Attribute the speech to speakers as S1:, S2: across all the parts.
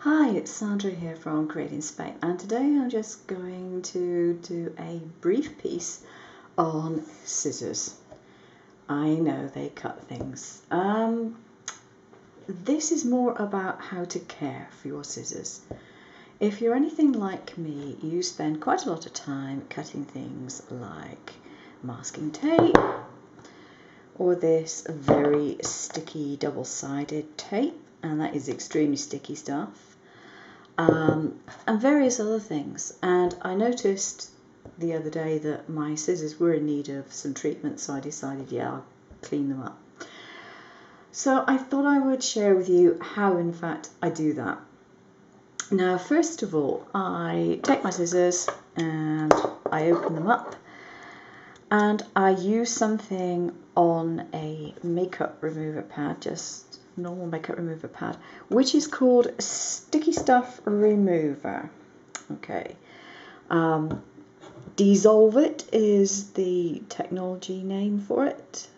S1: Hi, it's Sandra here from Creating Spain, and today I'm just going to do a brief piece on scissors. I know they cut things. This is more about how to care for your scissors. If you're anything like me, you spend quite a lot of time cutting things like masking tape or this very sticky double-sided tape, and that is extremely sticky stuff. And various other things. And I noticed the other day that my scissors were in need of some treatment, so I decided, yeah, I'll clean them up. So I thought I would share with you how, in fact, I do that. Now, first of all, I take my scissors and I open them up, and I use something on a makeup remover pad, just normal makeup remover pad, which is called Sticky Stuff Remover. Okay. Dissolve It is the technology name for it.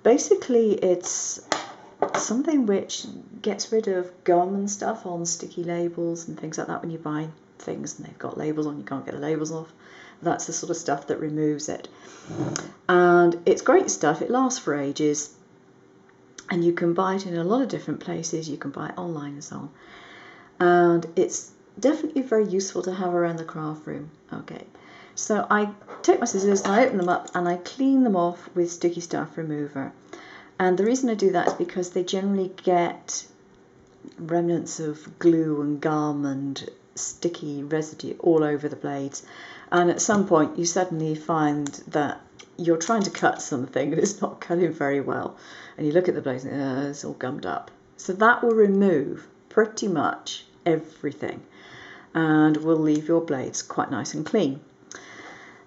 S1: Basically, it's something which gets rid of gum and stuff on sticky labels and things like that. When you buy things and they've got labels on, you can't get the labels off. That's the sort of stuff that removes it. And it's great stuff. It lasts for ages. And you can buy it in a lot of different places. You can buy it online and so on. And it's definitely very useful to have around the craft room. Okay, so I take my scissors and I open them up and I clean them off with Sticky Stuff Remover. And the reason I do that is because they generally get remnants of glue and gum and sticky residue all over the blades. And at some point you suddenly find that you're trying to cut something and it's not cutting very well, and you look at the blades and it's all gummed up. So that will remove pretty much everything and will leave your blades quite nice and clean.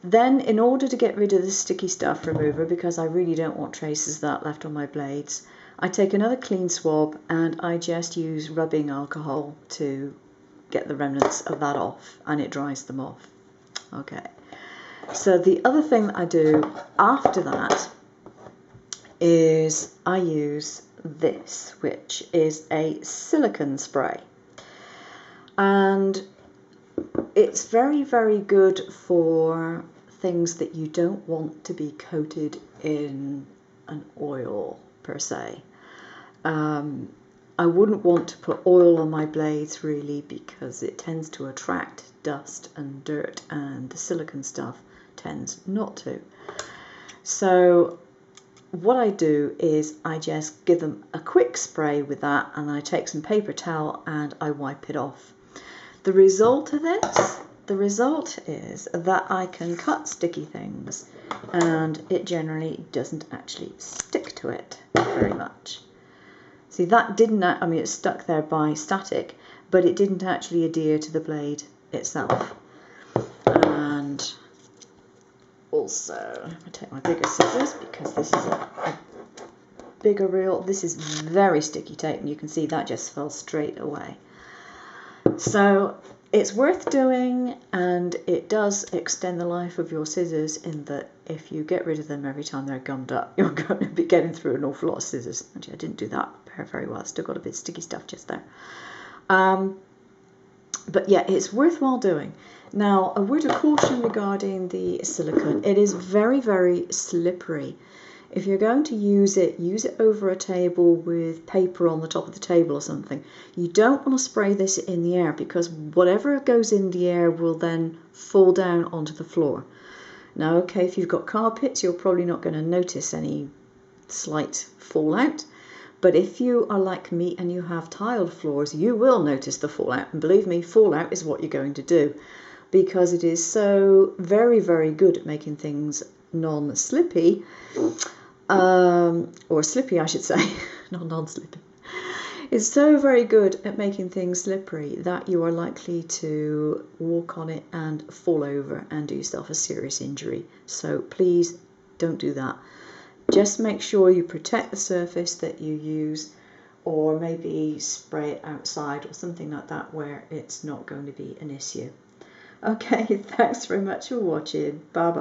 S1: Then, in order to get rid of the Sticky Stuff Remover, because I really don't want traces of that left on my blades, I take another clean swab and I just use rubbing alcohol to get the remnants of that off, and it dries them off. Okay. So the other thing that I do after that is I use this, which is a silicone spray. And it's very, very good for things that you don't want to be coated in an oil per se. I wouldn't want to put oil on my blades really, because it tends to attract dust and dirt, and the silicone stuff tends not to. So what I do is I just give them a quick spray with that, and I take some paper towel and I wipe it off. The result of this, the result is that I can cut sticky things and it generally doesn't actually stick to it very much. See, that didn't, I mean, it's stuck there by static, but it didn't actually adhere to the blade itself. And also, I take my bigger scissors because this is a bigger reel. This is very sticky tape, and you can see that just fell straight away. So it's worth doing, and it does extend the life of your scissors in that if you get rid of them every time they're gummed up, you're going to be getting through an awful lot of scissors. Actually, I didn't do that very well. Still got a bit of sticky stuff just there. But yeah, it's worthwhile doing. Now, a word of caution regarding the silicone. It is very, very slippery. If you're going to use it over a table with paper on the top of the table or something. You don't want to spray this in the air, because whatever goes in the air will then fall down onto the floor. Now, okay, if you've got carpets, you're probably not going to notice any slight fallout. But if you are like me and you have tiled floors, you will notice the fallout. And believe me, fallout is what you're going to do, because it is so very, very good at making things non-slippy. Or slippy, I should say, not non-slippy. It's so very good at making things slippery that you are likely to walk on it and fall over and do yourself a serious injury. So please don't do that. Just make sure you protect the surface that you use, or maybe spray it outside or something like that where it's not going to be an issue. Okay, thanks very much for watching. Bye bye.